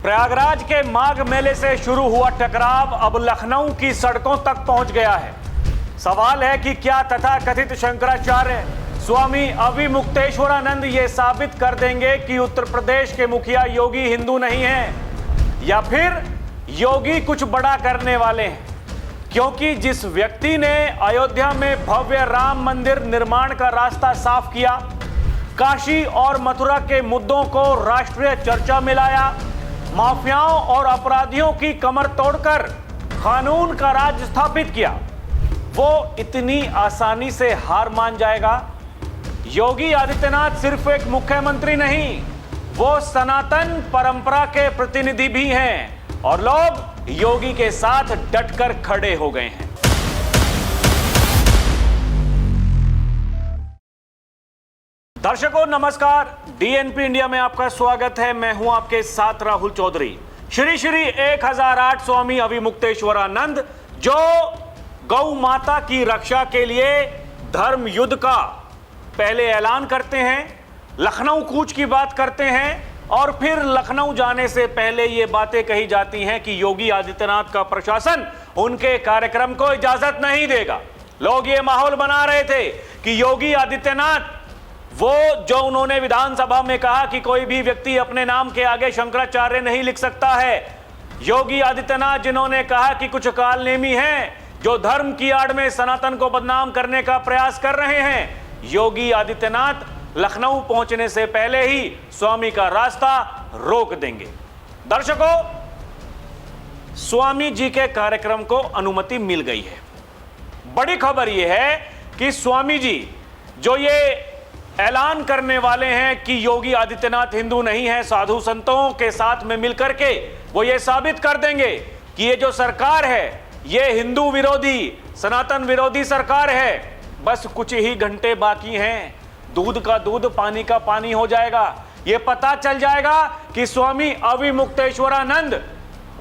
प्रयागराज के माघ मेले से शुरू हुआ टकराव अब लखनऊ की सड़कों तक पहुंच गया है। सवाल है कि क्या तथाकथित शंकराचार्य स्वामी अविमुक्तेश्वरानंद ये साबित कर देंगे कि उत्तर प्रदेश के मुखिया योगी हिंदू नहीं हैं, या फिर योगी कुछ बड़ा करने वाले हैं। क्योंकि जिस व्यक्ति ने अयोध्या में भव्य राम मंदिर निर्माण का रास्ता साफ किया, काशी और मथुरा के मुद्दों को राष्ट्रीय चर्चा में लाया, माफियाओं और अपराधियों की कमर तोड़कर कानून का राज स्थापित किया, वो इतनी आसानी से हार मान जाएगा? योगी आदित्यनाथ सिर्फ एक मुख्यमंत्री नहीं, वो सनातन परंपरा के प्रतिनिधि भी हैं और लोग योगी के साथ डटकर खड़े हो गए हैं। दर्शकों नमस्कार, डीएनपी इंडिया में आपका स्वागत है। मैं हूं आपके साथ राहुल चौधरी। श्री श्री 1008 स्वामी अविमुक्तेश्वरानंद जो गौ माता की रक्षा के लिए धर्म युद्ध का पहले ऐलान करते हैं, लखनऊ कूच की बात करते हैं और फिर लखनऊ जाने से पहले ये बातें कही जाती हैं कि योगी आदित्यनाथ का प्रशासन उनके कार्यक्रम को इजाजत नहीं देगा। लोग ये माहौल बना रहे थे कि योगी आदित्यनाथ वो जो उन्होंने विधानसभा में कहा कि कोई भी व्यक्ति अपने नाम के आगे शंकराचार्य नहीं लिख सकता है, योगी आदित्यनाथ जिन्होंने कहा कि कुछ कालनेमी हैं जो धर्म की आड़ में सनातन को बदनाम करने का प्रयास कर रहे हैं, योगी आदित्यनाथ लखनऊ पहुंचने से पहले ही स्वामी का रास्ता रोक देंगे। दर्शकों, स्वामी जी के कार्यक्रम को अनुमति मिल गई है। बड़ी खबर यह है कि स्वामी जी जो ये ऐलान करने वाले हैं कि योगी आदित्यनाथ हिंदू नहीं है, साधु संतों के साथ में मिलकर के वो ये साबित कर देंगे कि ये जो सरकार है ये हिंदू विरोधी, सनातन विरोधी सरकार है। बस कुछ ही घंटे बाकी हैं, दूध का दूध पानी का पानी हो जाएगा। ये पता चल जाएगा कि स्वामी अविमुक्तेश्वरानंद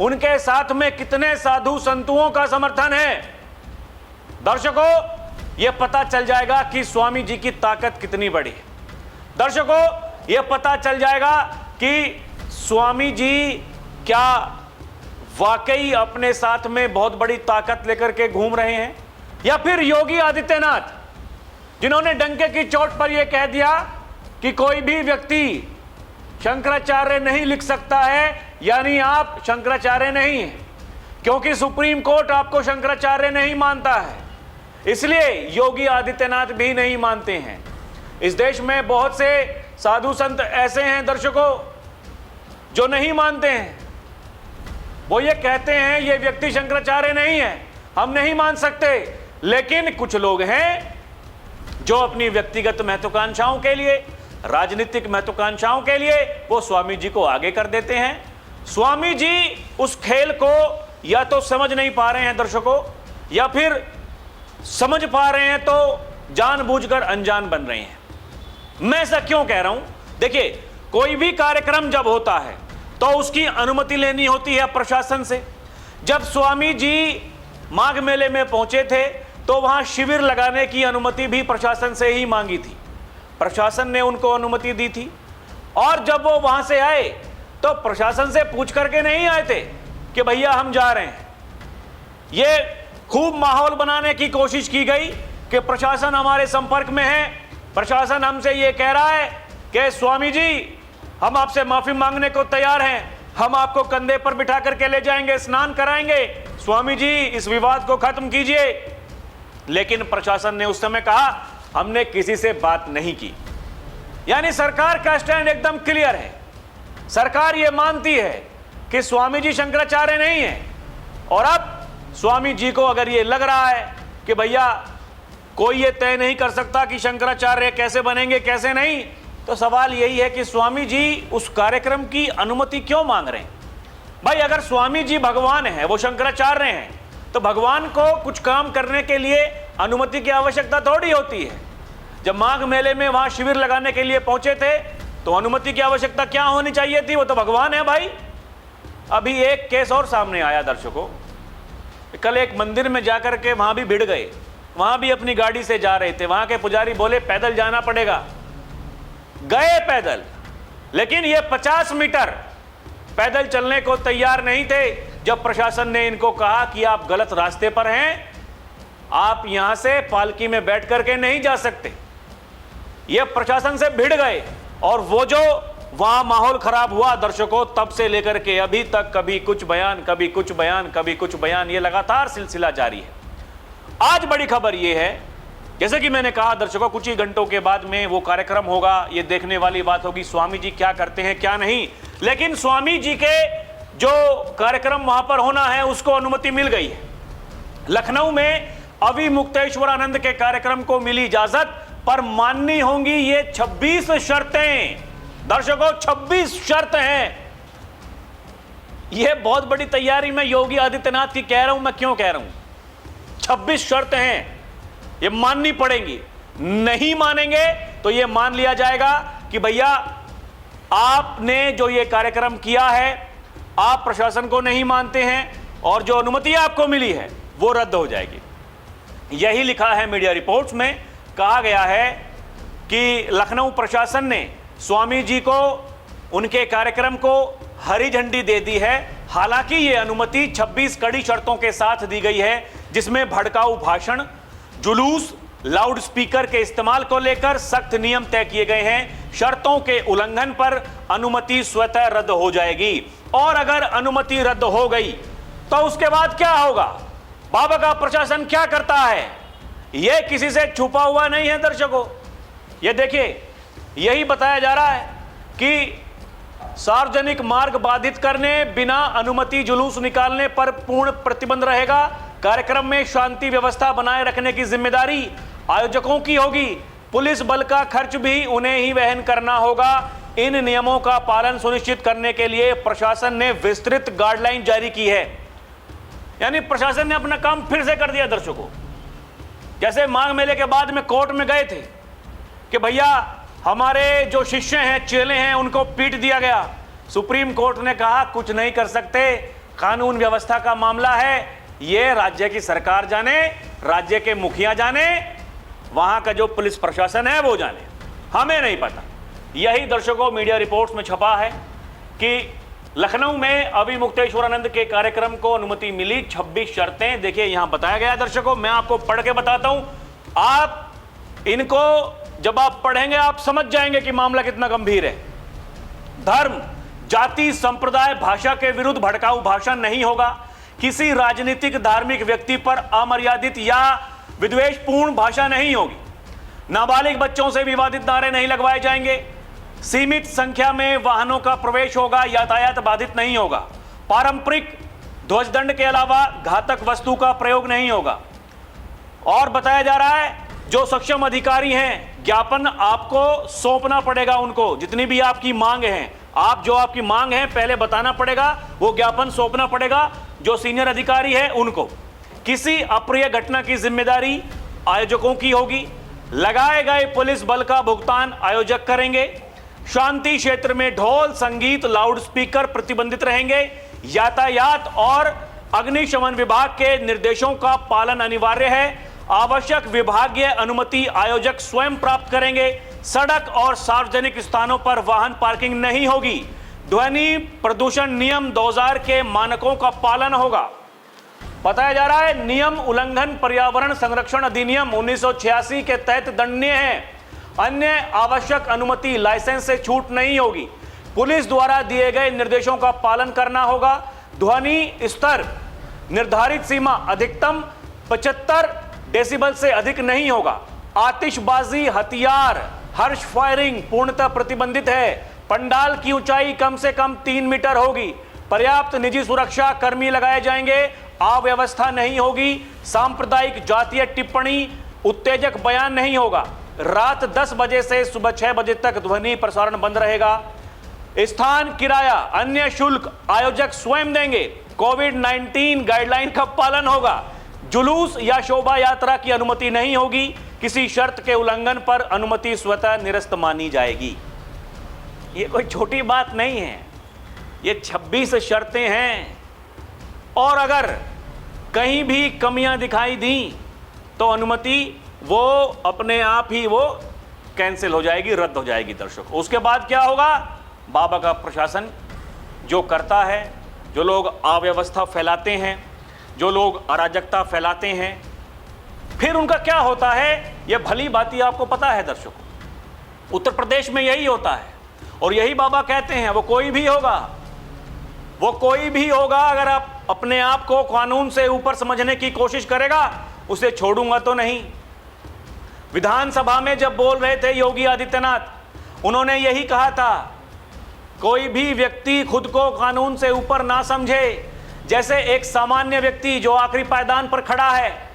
उनके साथ में कितने साधु संतों का समर्थन है। दर्शकों, ये पता चल जाएगा कि स्वामी जी की ताकत कितनी बड़ी है। दर्शकों, ये पता चल जाएगा कि स्वामी जी क्या वाकई अपने साथ में बहुत बड़ी ताकत लेकर के घूम रहे हैं, या फिर योगी आदित्यनाथ जिन्होंने डंके की चोट पर यह कह दिया कि कोई भी व्यक्ति शंकराचार्य नहीं लिख सकता है, यानी आप शंकराचार्य नहीं हैं, क्योंकि सुप्रीम कोर्ट आपको शंकराचार्य नहीं मानता है, इसलिए योगी आदित्यनाथ भी नहीं मानते हैं। इस देश में बहुत से साधु संत ऐसे हैं दर्शकों जो नहीं मानते हैं। वो ये कहते हैं ये व्यक्ति शंकराचार्य नहीं है, हम नहीं मान सकते। लेकिन कुछ लोग हैं जो अपनी व्यक्तिगत महत्वाकांक्षाओं के लिए, राजनीतिक महत्वाकांक्षाओं के लिए वो स्वामी जी को आगे कर देते हैं। स्वामी जी उस खेल को या तो समझ नहीं पा रहे हैं दर्शकों, या फिर समझ पा रहे हैं तो जानबूझकर अनजान बन रहे हैं। मैं ऐसा क्यों कह रहा हूं? देखिए, कोई भी कार्यक्रम जब होता है तो उसकी अनुमति लेनी होती है प्रशासन से। जब स्वामी जी माघ मेले में पहुंचे थे तो वहां शिविर लगाने की अनुमति भी प्रशासन से ही मांगी थी। प्रशासन ने उनको अनुमति दी थी, और जब वो वहां से आए तो प्रशासन से पूछ करके नहीं आए थे कि भैया हम जा रहे हैं। ये खूब माहौल बनाने की कोशिश की गई कि प्रशासन हमारे संपर्क में है, प्रशासन हमसे ये कह रहा है कि स्वामी जी हम आपसे माफी मांगने को तैयार हैं, हम आपको कंधे पर बिठा करके ले जाएंगे, स्नान कराएंगे, स्वामी जी इस विवाद को खत्म कीजिए। लेकिन प्रशासन ने उस समय कहा हमने किसी से बात नहीं की। यानी सरकार का स्टैंड एकदम क्लियर है। सरकार ये मानती है कि स्वामी जी शंकराचार्य नहीं है, और अब स्वामी जी को अगर ये लग रहा है कि भैया कोई ये तय नहीं कर सकता कि शंकराचार्य कैसे बनेंगे कैसे नहीं, तो सवाल यही है कि स्वामी जी उस कार्यक्रम की अनुमति क्यों मांग रहे हैं? भाई अगर स्वामी जी भगवान हैं, वो शंकराचार्य हैं, तो भगवान को कुछ काम करने के लिए अनुमति की आवश्यकता थोड़ी होती है। जब माघ मेले में वहां शिविर लगाने के लिए पहुंचे थे तो अनुमति की आवश्यकता क्या होनी चाहिए थी? वो तो भगवान है भाई। अभी एक केस और सामने आया दर्शकों, कल एक मंदिर में जाकर के वहां भी भिड़ गए, वहां भी अपनी गाड़ी से जा रहे थे, वहां के पुजारी बोले पैदल जाना पड़ेगा, गए पैदल, लेकिन ये 50 मीटर पैदल चलने को तैयार नहीं थे जब प्रशासन ने इनको कहा कि आप गलत रास्ते पर हैं, आप यहां से पालकी में बैठ करके नहीं जा सकते। ये प्रशासन से भिड़ गए और वो जो वहां माहौल खराब हुआ दर्शकों, तब से लेकर के अभी तक कभी कुछ बयान, कभी कुछ बयान, कभी कुछ बयान, ये लगातार सिलसिला जारी है। आज बड़ी खबर ये है, जैसे कि मैंने कहा दर्शकों, कुछ ही घंटों के बाद में वो कार्यक्रम होगा। ये देखने वाली बात होगी स्वामी जी क्या करते हैं क्या नहीं। लेकिन स्वामी जी के जो कार्यक्रम वहां पर होना है उसको अनुमति मिल गई है। लखनऊ में अविमुक्तेश्वरानंद के कार्यक्रम को मिली इजाजत, पर माननी होंगी ये 26 शर्तें। दर्शकों 26 शर्तें हैं। यह बहुत बड़ी तैयारी मैं योगी आदित्यनाथ की कह रहा हूं। मैं क्यों कह रहा हूं? 26 शर्तें हैं, ये माननी पड़ेंगी। नहीं मानेंगे तो ये मान लिया जाएगा कि भैया आपने जो ये कार्यक्रम किया है, आप प्रशासन को नहीं मानते हैं और जो अनुमति आपको मिली है वो रद्द हो जाएगी। यही लिखा है मीडिया रिपोर्ट्स में। कहा गया है कि लखनऊ प्रशासन ने स्वामी जी को, उनके कार्यक्रम को हरी झंडी दे दी है। हालांकि ये अनुमति 26 कड़ी शर्तों के साथ दी गई है, जिसमें भड़काऊ भाषण, जुलूस, लाउड स्पीकर के इस्तेमाल को लेकर सख्त नियम तय किए गए हैं। शर्तों के उल्लंघन पर अनुमति स्वतः रद्द हो जाएगी। और अगर अनुमति रद्द हो गई तो उसके बाद क्या होगा? बाबा का प्रशासन क्या करता है? यह किसी से छुपा हुआ नहीं है दर्शकों। यह देखिए, यही बताया जा रहा है कि सार्वजनिक मार्ग बाधित करने, बिना अनुमति जुलूस निकालने पर पूर्ण प्रतिबंध रहेगा। कार्यक्रम में शांति व्यवस्था बनाए रखने की जिम्मेदारी आयोजकों की होगी। पुलिस बल का खर्च भी उन्हें ही वहन करना होगा। इन नियमों का पालन सुनिश्चित करने के लिए प्रशासन ने विस्तृत गाइडलाइन जारी की है। यानी प्रशासन ने अपना काम फिर से कर दिया दर्शकों। जैसे माघ मेले के बाद में कोर्ट में गए थे कि भैया हमारे जो शिष्य हैं, चेले हैं, उनको पीट दिया गया। सुप्रीम कोर्ट ने कहा कुछ नहीं कर सकते, कानून व्यवस्था का मामला है, ये राज्य की सरकार जाने, राज्य के मुखिया जाने, वहां का जो पुलिस प्रशासन है वो जाने, हमें नहीं पता। यही दर्शकों मीडिया रिपोर्ट्स में छपा है कि लखनऊ में अविमुक्तेश्वरानंद के कार्यक्रम को अनुमति मिली। 26 शर्तें देखिए यहां बताया गया दर्शकों। मैं आपको पढ़ के बताता हूं, आप इनको जब आप पढ़ेंगे आप समझ जाएंगे कि मामला कितना गंभीर है। धर्म, जाति, संप्रदाय, भाषा के विरुद्ध भड़काऊ भाषण नहीं होगा। किसी राजनीतिक धार्मिक व्यक्ति पर अमर्यादित या विद्वेषपूर्ण भाषा नहीं होगी। नाबालिग बच्चों से विवादित नारे नहीं लगवाए जाएंगे। सीमित संख्या में वाहनों का प्रवेश होगा, यातायात बाधित नहीं होगा। पारंपरिक ध्वजदंड के अलावा घातक वस्तु का प्रयोग नहीं होगा। और बताया जा रहा है जो सक्षम अधिकारी हैं, ज्ञापन आपको सौंपना पड़ेगा उनको, जितनी भी आपकी मांग है, आपकी मांग है पहले बताना पड़ेगा, वो ज्ञापन सौंपना पड़ेगा जो सीनियर अधिकारी है उनको। किसी अप्रिय घटना की जिम्मेदारी आयोजकों की होगी। लगाए गए पुलिस बल का भुगतान आयोजक करेंगे। शांति क्षेत्र में ढोल, संगीत, लाउड स्पीकर प्रतिबंधित रहेंगे। यातायात और अग्निशमन विभाग के निर्देशों का पालन अनिवार्य है। आवश्यक विभागीय अनुमति आयोजक स्वयं प्राप्त करेंगे। सड़क और सार्वजनिक स्थानों पर वाहन पार्किंग नहीं होगी। ध्वनि प्रदूषण नियम 2000 के मानकों का पालन होगा। बताया जा रहा है नियम उल्लंघन पर्यावरण संरक्षण अधिनियम 1986 के तहत दंडनीय है। अन्य आवश्यक अनुमति लाइसेंस से छूट नहीं होगी। पुलिस द्वारा दिए गए निर्देशों का पालन करना होगा। ध्वनि स्तर निर्धारित सीमा अधिकतम 75 डेसिबल से अधिक नहीं होगा। आतिशबाजी, हथियार, हर्ष फायरिंग पूर्णतः प्रतिबंधित है। पंडाल की ऊंचाई कम से कम 3 मीटर होगी। पर्याप्त निजी सुरक्षा कर्मी लगाए जाएंगे। अव्यवस्था नहीं होगी। सांप्रदायिक जातीय टिप्पणी, उत्तेजक बयान नहीं होगा। रात 10 बजे से सुबह 6 बजे तक ध्वनि प्रसारण बंद रहेगा। स्थान किराया अन्य शुल्क आयोजक स्वयं देंगे। कोविड-19 गाइडलाइन का पालन होगा। जुलूस या शोभा यात्रा की अनुमति नहीं होगी। किसी शर्त के उल्लंघन पर अनुमति स्वतः निरस्त मानी जाएगी। ये कोई छोटी बात नहीं है, ये 26 शर्तें हैं। और अगर कहीं भी कमियां दिखाई दी तो अनुमति वो अपने आप ही वो कैंसिल हो जाएगी, रद्द हो जाएगी दर्शकों। उसके बाद क्या होगा? बाबा का प्रशासन जो करता है, जो लोग अव्यवस्था फैलाते हैं, जो लोग अराजकता फैलाते हैं, फिर उनका क्या होता है यह भली भांति आपको पता है दर्शकों। उत्तर प्रदेश में यही होता है और यही बाबा कहते हैं, वो कोई भी होगा अगर आप अपने आप को कानून से ऊपर समझने की कोशिश करेगा, उसे छोड़ूंगा तो नहीं। विधानसभा में जब बोल रहे थे योगी आदित्यनाथ, उन्होंने यही कहा था, कोई भी व्यक्ति खुद को कानून से ऊपर ना समझे। जैसे एक सामान्य व्यक्ति जो आखिरी पायदान पर खड़ा है,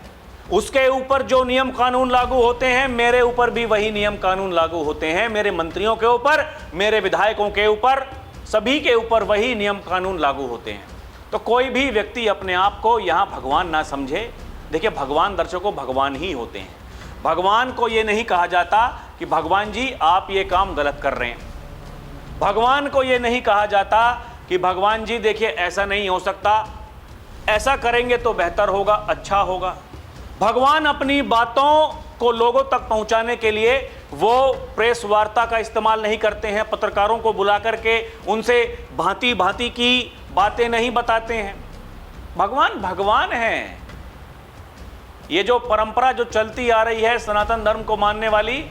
उसके ऊपर जो नियम कानून लागू होते हैं, मेरे ऊपर भी वही नियम कानून लागू होते हैं। मेरे मंत्रियों के ऊपर, मेरे विधायकों के ऊपर, सभी के ऊपर वही नियम कानून लागू होते हैं। तो कोई भी व्यक्ति अपने आप को यहाँ भगवान ना समझे। देखिए, भगवान दर्शकों भगवान ही होते हैं। भगवान को ये नहीं कहा जाता कि भगवान जी आप ये काम गलत कर रहे हैं। भगवान को ये नहीं कहा जाता कि भगवान जी देखिए ऐसा नहीं हो सकता, ऐसा करेंगे तो बेहतर होगा, अच्छा होगा। भगवान अपनी बातों को लोगों तक पहुंचाने के लिए वो प्रेस वार्ता का इस्तेमाल नहीं करते हैं, पत्रकारों को बुला करके उनसे भांति भांति की बातें नहीं बताते हैं। भगवान भगवान हैं। ये जो परंपरा जो चलती आ रही है सनातन धर्म को मानने वाली,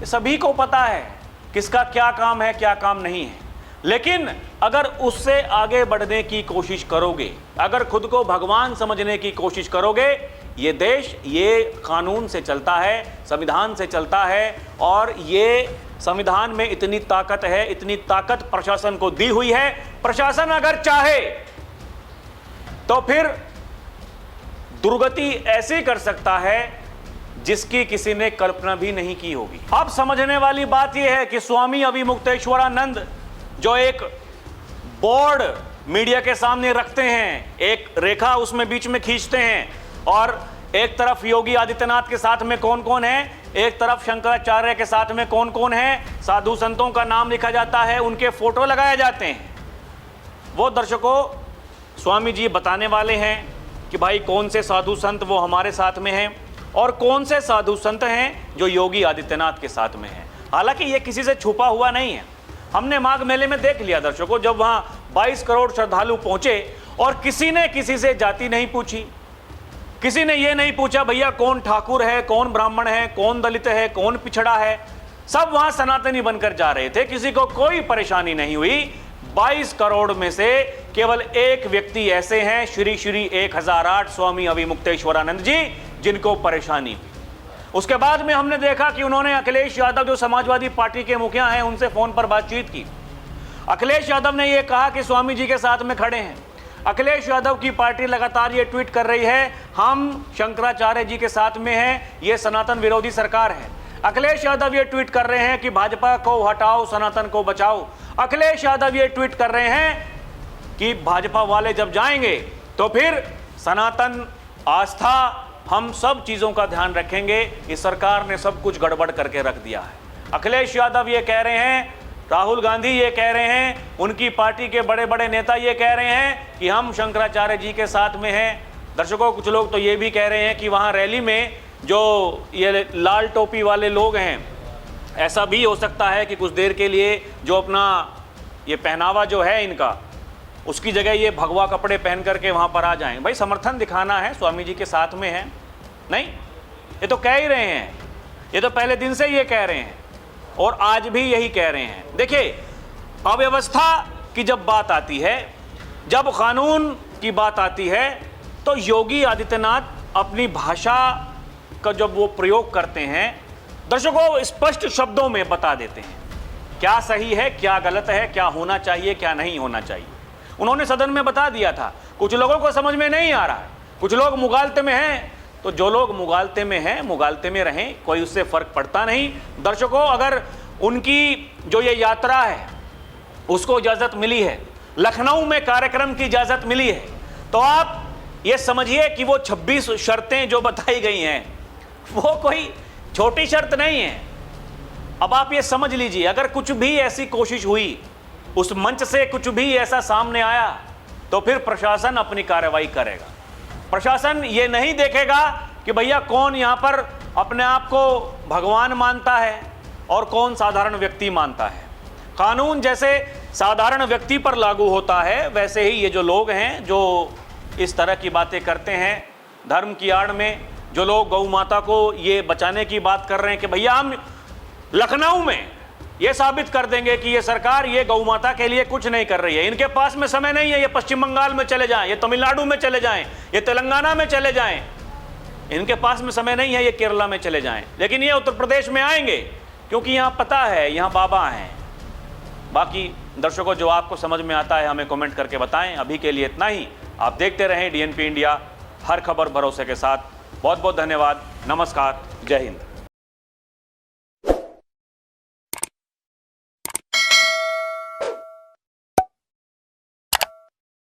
सभी को पता है किसका क्या काम है, क्या काम नहीं है। लेकिन अगर उससे आगे बढ़ने की कोशिश करोगे, अगर खुद को भगवान समझने की कोशिश करोगे, ये देश ये कानून से चलता है, संविधान से चलता है, और ये संविधान में इतनी ताकत है, इतनी ताकत प्रशासन को दी हुई है। प्रशासन अगर चाहे तो फिर दुर्गति ऐसी कर सकता है जिसकी किसी ने कल्पना भी नहीं की होगी। अब समझने वाली बात यह है कि स्वामी अविमुक्तेश्वरानंद जो एक बोर्ड मीडिया के सामने रखते हैं, एक रेखा उसमें बीच में खींचते हैं, और एक तरफ योगी आदित्यनाथ के साथ में कौन कौन है, एक तरफ शंकराचार्य के साथ में कौन कौन है, साधु संतों का नाम लिखा जाता है, उनके फोटो लगाए जाते हैं। वो दर्शकों स्वामी जी बताने वाले हैं कि भाई कौन से साधु संत वो हमारे साथ में हैं और कौन से साधु संत हैं जो योगी आदित्यनाथ के साथ में हैं। हालांकि ये किसी से छुपा हुआ नहीं है। हमने माघ मेले में देख लिया दर्शकों, जब वहाँ 22 करोड़ श्रद्धालु पहुँचे और किसी ने किसी से जाति नहीं पूछी, किसी ने ये नहीं पूछा भैया कौन ठाकुर है, कौन ब्राह्मण है, कौन दलित है, कौन पिछड़ा है, सब वहाँ सनातनी बनकर जा रहे थे, किसी को कोई परेशानी नहीं हुई। 22 करोड़ में से केवल एक व्यक्ति ऐसे हैं, श्री श्री 1008 स्वामी अविमुक्तेश्वरानंद जी, जिनको परेशानी हुई। उसके बाद में हमने देखा कि उन्होंने अखिलेश यादव जो समाजवादी पार्टी के मुखिया हैं उनसे फोन पर बातचीत की। अखिलेश यादव ने यह कहा कि स्वामी जी के साथ में खड़े हैं। अखिलेश यादव की पार्टी लगातार ये ट्वीट कर रही है, हम शंकराचार्य जी के साथ में हैं, ये सनातन विरोधी सरकार है। अखिलेश यादव ये ट्वीट कर रहे हैं कि भाजपा को हटाओ, सनातन को बचाओ। अखिलेश यादव ये ट्वीट कर रहे हैं कि भाजपा वाले जब जाएंगे तो फिर सनातन आस्था, हम सब चीज़ों का ध्यान रखेंगे। इस सरकार ने सब कुछ गड़बड़ करके रख दिया है। अखिलेश यादव ये कह रहे हैं, राहुल गांधी ये कह रहे हैं, उनकी पार्टी के बड़े बड़े नेता ये कह रहे हैं कि हम शंकराचार्य जी के साथ में हैं। दर्शकों कुछ लोग तो ये भी कह रहे हैं कि वहाँ रैली में जो ये लाल टोपी वाले लोग हैं, ऐसा भी हो सकता है कि कुछ देर के लिए जो अपना ये पहनावा जो है इनका, उसकी जगह ये भगवा कपड़े पहन करके वहाँ पर आ जाएं। भाई समर्थन दिखाना है, स्वामी जी के साथ में है नहीं, ये तो कह ही रहे हैं, ये तो पहले दिन से ये कह रहे हैं और आज भी यही कह रहे हैं। देखिए, अव्यवस्था की जब बात आती है, जब कानून की बात आती है, तो योगी आदित्यनाथ अपनी भाषा का जब वो प्रयोग करते हैं, दर्शकों स्पष्ट शब्दों में बता देते हैं क्या सही है, क्या गलत है, क्या होना चाहिए, क्या नहीं होना चाहिए। उन्होंने सदन में बता दिया था। कुछ लोगों को समझ में नहीं आ रहा है, कुछ लोग मुगालते में हैं, तो जो लोग मुगालते में हैं मुगालते में रहें, कोई उससे फर्क पड़ता नहीं। दर्शकों अगर उनकी जो ये यात्रा है उसको इजाज़त मिली है, लखनऊ में कार्यक्रम की इजाज़त मिली है, तो आप ये समझिए कि वो 26 शर्तें जो बताई गई हैं वो कोई छोटी शर्त नहीं है। अब आप ये समझ लीजिए, अगर कुछ भी ऐसी कोशिश हुई, उस मंच से कुछ भी ऐसा सामने आया, तो फिर प्रशासन अपनी कार्रवाई करेगा। प्रशासन ये नहीं देखेगा कि भैया कौन यहाँ पर अपने आप को भगवान मानता है और कौन साधारण व्यक्ति मानता है। कानून जैसे साधारण व्यक्ति पर लागू होता है, वैसे ही ये जो लोग हैं जो इस तरह की बातें करते हैं धर्म की आड़ में, जो लोग गौ माता को ये बचाने की बात कर रहे हैं कि भैया हम लखनऊ में ये साबित कर देंगे कि ये सरकार ये गौ माता के लिए कुछ नहीं कर रही है, इनके पास में समय नहीं है, ये पश्चिम बंगाल में चले जाएं, ये तमिलनाडु में चले जाएं, ये तेलंगाना में चले जाएं, इनके पास में समय नहीं है, ये केरला में चले जाएं, लेकिन ये उत्तर प्रदेश में आएंगे क्योंकि यहाँ पता है यहाँ बाबा हैं। बाकी दर्शकों जो आपको समझ में आता है हमें कमेंट करके बताएं। अभी के लिए इतना ही। आप देखते रहें DNP इंडिया, हर खबर भरोसे के साथ। बहुत बहुत धन्यवाद। नमस्कार। जय हिंद।